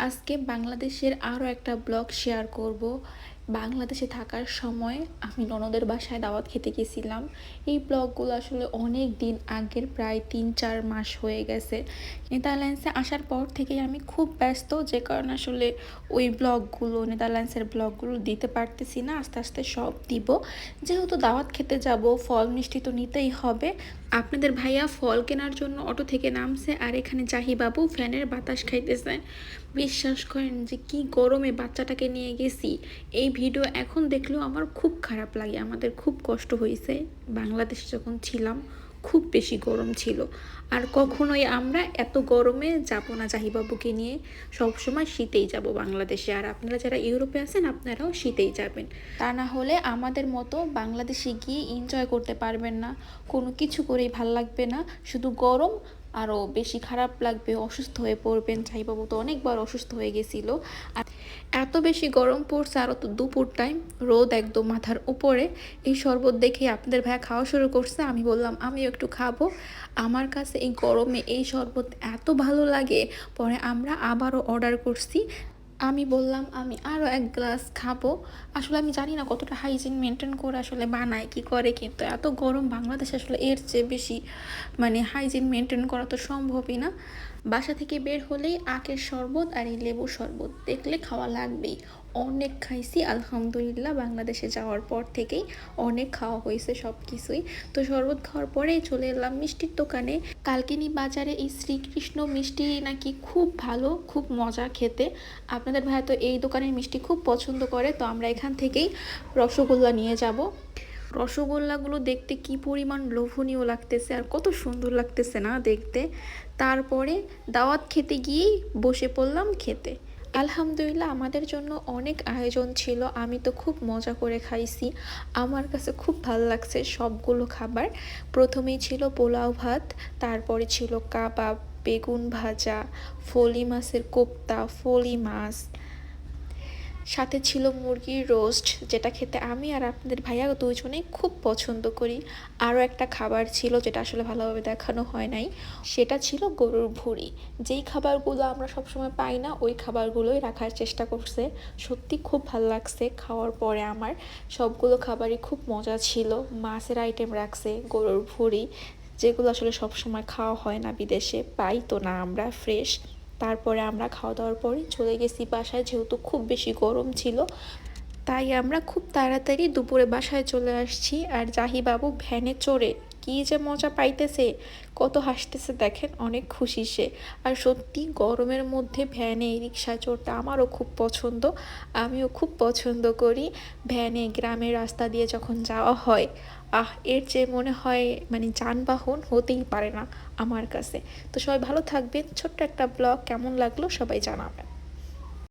আজকে বাংলাদেশের আরও একটা ব্লগ শেয়ার করব। বাংলাদেশে থাকার সময় আমি ননদের বাসায় দাওয়াত খেতে গেছিলাম। এই ব্লগগুলো আসলে অনেক দিন আগের, প্রায় 3-4 মাস হয়ে গেছে। নেদারল্যান্ডসে আসার পর থেকেই আমি খুব ব্যস্ত, যে কারণে আসলে ওই ব্লগগুলো, নেদারল্যান্ডসের ব্লগগুলো দিতে পারতেছি না। আস্তে আস্তে সব দিব। যেহেতু দাওয়াত খেতে যাব, ফল মিষ্টি তো নিতেই হবে। আপনাদের ভাইয়া ফল কেনার জন্য অটো থেকে নামছে, আর এখানে জাহিবাবু ফ্যানের বাতাস খাইতেছে। বিশ্বাস করেন যে কি গরমে বাচ্চাটাকে নিয়ে গেছি। এই ভিডিও এখন দেখলেও আমার খুব খারাপ লাগে। আমাদের খুব কষ্ট হয়েছে। বাংলাদেশে যখন ছিলাম খুব বেশি গরম ছিল, আর কখনোই আমরা এত গরমে যাব না জাহিবাবুকে নিয়ে। সবসময় শীতেই যাব বাংলাদেশে। আর আপনারা যারা ইউরোপে আছেন আপনারাও শীতেই যাবেন, তা না হলে আমাদের মতো বাংলাদেশে গিয়ে এনজয় করতে পারবেন না। কোনো কিছু করেই ভাল লাগবে না, শুধু গরম আরও বেশি খারাপ লাগবে, অসুস্থ হয়ে পড়বেন। জাহিবাবু তো অনেকবার অসুস্থ হয়ে গেছিলো। আর এত বেশি গরম পড়ছে, আরও তো দুপুর টাইম, রোদ একদম মাথার উপরে। এই শরবত দেখে আপনাদের ভাইয়া খাওয়া শুরু করছে। আমি বললাম আমিও একটু খাবো। আমার কাছে এই গরমে এই শরবত এত ভালো লাগে, পরে আমরা আবারও অর্ডার করছি। আমি বললাম আমি আরও এক গ্লাস খাবো। আসলে আমি জানি না কতটা হাইজিন মেনটেন করে আসলে বানায়, কি করে, কিন্তু এত গরম বাংলাদেশে আসলে এর চেয়ে বেশি হাইজিন মেনটেন করা তো সম্ভবই না। বাসা থেকে বের হলেই আখের শরবত আর এই লেবুর শরবত দেখলে খাওয়া লাগবেই। অনেক খাইছি আলহামদুলিল্লাহ, বাংলাদেশে যাওয়ার পর থেকেই অনেক খাওয়া হয়েছে সব কিছুই। তো শরবত খাওয়ার পরেই চলে এলাম মিষ্টির দোকানে। কালকিনি বাজারে এই শ্রীকৃষ্ণ মিষ্টি নাকি খুব ভালো, খুব মজা খেতে। আপনাদের ভাইয়া তো এই দোকানের মিষ্টি খুব পছন্দ করে, তো আমরা এখান থেকেই রসগোল্লা নিয়ে যাব। রসগোল্লাগুলো দেখতে কি পরিমাণ লোভনীয় লাগতেছে, আর কত সুন্দর লাগতেছে না দেখতে। তারপরে দাওয়াত খেতে গিয়েই বসে পড়লাম খেতে। আলহামদুলিল্লাহ আমাদের জন্য অনেক আয়োজন ছিল, আমি তো খুব মজা করে খাইছি। আমার কাছে খুব ভালো লাগছে সবগুলো খাবার। প্রথমেই ছিল পোলাও ভাত, তারপরে ছিল কাবাব, বেগুন ভাজা, ফলি মাছের কোপ্তা, ফলি মাছ, সাথে ছিল মুরগির রোস্ট, যেটা খেতে আমি আর আপনাদের ভাইয়া দুজনেই খুব পছন্দ করি। আরও একটা খাবার ছিল যেটা আসলে ভালোভাবে দেখানো হয় নাই, সেটা ছিল গরুর ভুঁড়ি। যেই খাবারগুলো আমরা সবসময় পাই না, ওই খাবারগুলোই রাখার চেষ্টা করছে। সত্যি খুব ভালো লাগছে খাওয়ার পরে আমার। সবগুলো খাবারই খুব মজা ছিল। মাছের আইটেম রাখছে, গরুর ভুঁড়ি, যেগুলো আসলে সবসময় খাওয়া হয় না, বিদেশে পাই তো না আমরা ফ্রেশ। তারপরে আমরা খাওয়া দাওয়ার পরে চলে গেছি বাসায়, যেহেতু খুব বেশি গরম ছিল, তাই আমরা খুব তাড়াতাড়ি দুপুরে বাসায় চলে আসছি। আর জাহিবাবু ভ্যানে চড়ে কী যে মজা পাইতেছে, কত হাসতেছে দেখেন, অনেক খুশি সে। আর সত্যি গরমের মধ্যে ভ্যানে, রিক্সায় চড়তে আমারও খুব পছন্দ, আমিও খুব পছন্দ করি। ভ্যানে গ্রামের রাস্তা দিয়ে যখন যাওয়া হয়, এর চেয়ে মনে হয় যানবাহন হতেই পারে না আমার কাছে। তো সবাই ভালো থাকবেন। ছোট্ট একটা ব্লগ কেমন লাগলো সবাই জানাবেন।